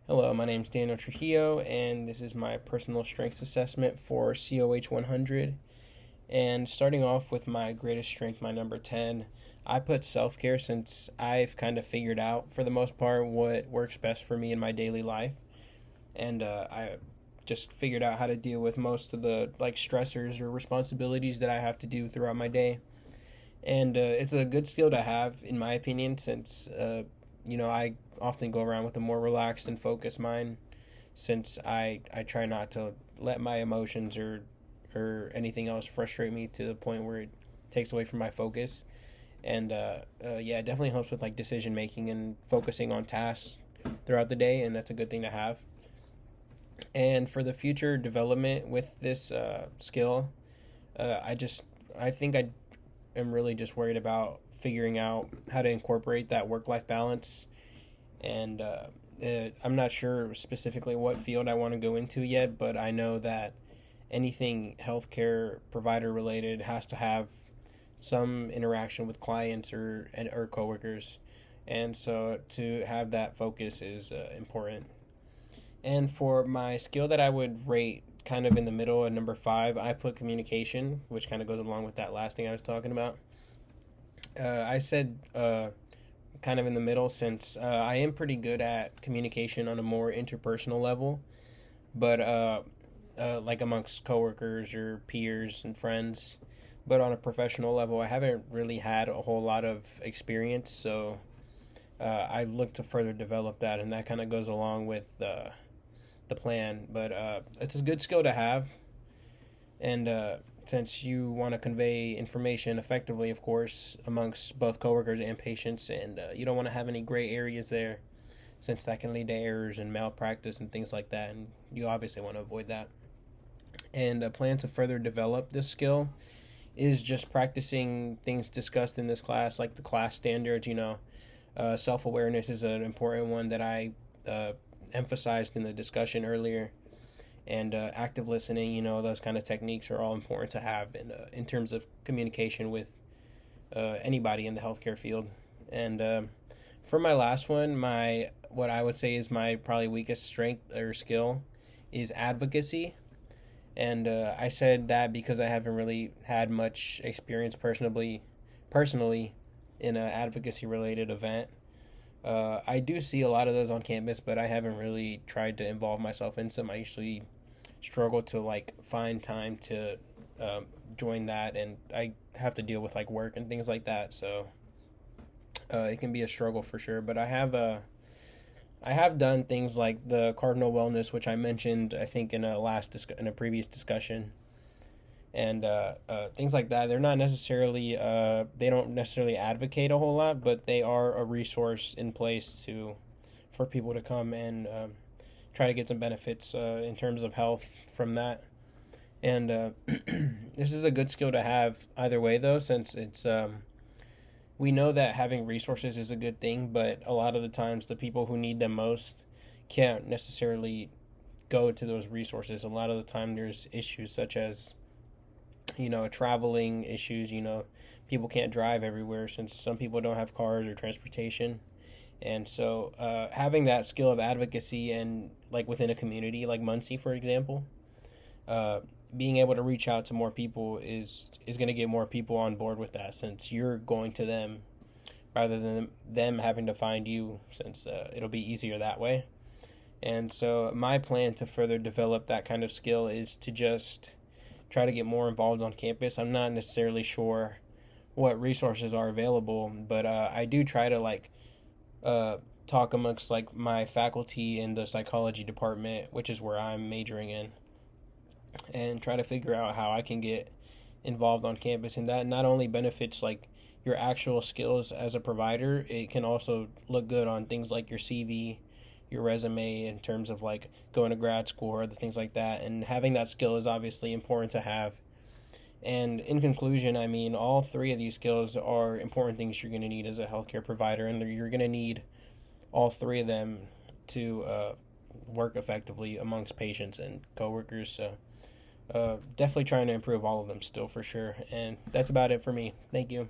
Hello, my name is Daniel Trujillo, and this is my personal strengths assessment for COH100. And starting off with my greatest strength, my number 10, I put self care since I've kind of figured out, for the most part, what works best for me in my daily life. And I just figured out how to deal with most of the stressors or responsibilities that I have to do throughout my day. And it's a good skill to have, in my opinion, since I often go around with a more relaxed and focused mind, since I try not to let my emotions or anything else frustrate me to the point where it takes away from my focus. And yeah, it definitely helps with decision making and focusing on tasks throughout the day, and that's a good thing to have. And for the future development with this skill, I think I am really just worried about figuring out how to incorporate that work life balance. And I'm not sure specifically what field I want to go into yet, but I know that anything healthcare provider related has to have some interaction with clients or coworkers, and so to have that focus is important. And for my skill that I would rate kind of in the middle at number five, I put communication, which kind of goes along with that last thing I was talking about. I said kind of in the middle since I am pretty good at communication on a more interpersonal level, but like amongst coworkers or peers and friends. But on a professional level, I haven't really had a whole lot of experience, so I look to further develop that, and that kind of goes along with the plan. But it's a good skill to have, and since you want to convey information effectively, of course, amongst both coworkers and patients, and you don't want to have any gray areas there, since that can lead to errors and malpractice and things like that, and you obviously want to avoid that. And a plan to further develop this skill is just practicing things discussed in this class, like the class standards. Self awareness is an important one that I emphasized in the discussion earlier, and active listening. Those kind of techniques are all important to have in terms of communication with anybody in the healthcare field. And for my last one, my what I would say is my probably weakest strength or skill is advocacy. And I said that because I haven't really had much experience personally in an advocacy related event. I do see a lot of those on campus, but I haven't really tried to involve myself in some. I usually struggle to find time to join that, and I have to deal with work and things like that. So it can be a struggle for sure. But I have done things like the Cardinal Wellness, which I mentioned, I think, in a previous discussion, and things like that. They're not necessarily they don't necessarily advocate a whole lot, but they are a resource in place for people to come and try to get some benefits in terms of health from that. And this is a good skill to have either way, though, since it's we know that having resources is a good thing, but a lot of the times the people who need them most can't necessarily go to those resources. A lot of the time there's issues such as traveling issues. People can't drive everywhere since some people don't have cars or transportation. And so having that skill of advocacy and within a community like Muncie, for example, being able to reach out to more people is going to get more people on board with that, since you're going to them rather than them having to find you, since it'll be easier that way. And so my plan to further develop that kind of skill is to just try to get more involved on campus. I'm not necessarily sure what resources are available, but I do try to talk amongst my faculty in the psychology department, which is where I'm majoring in, and try to figure out how I can get involved on campus. And that not only benefits your actual skills as a provider, it can also look good on things like your CV, your resume, in terms of going to grad school or other things like that. And having that skill is obviously important to have. And in conclusion, I mean, all three of these skills are important things you're going to need as a healthcare provider, and you're going to need all three of them to work effectively amongst patients and coworkers. So definitely trying to improve all of them still, for sure. And that's about it for me. Thank you.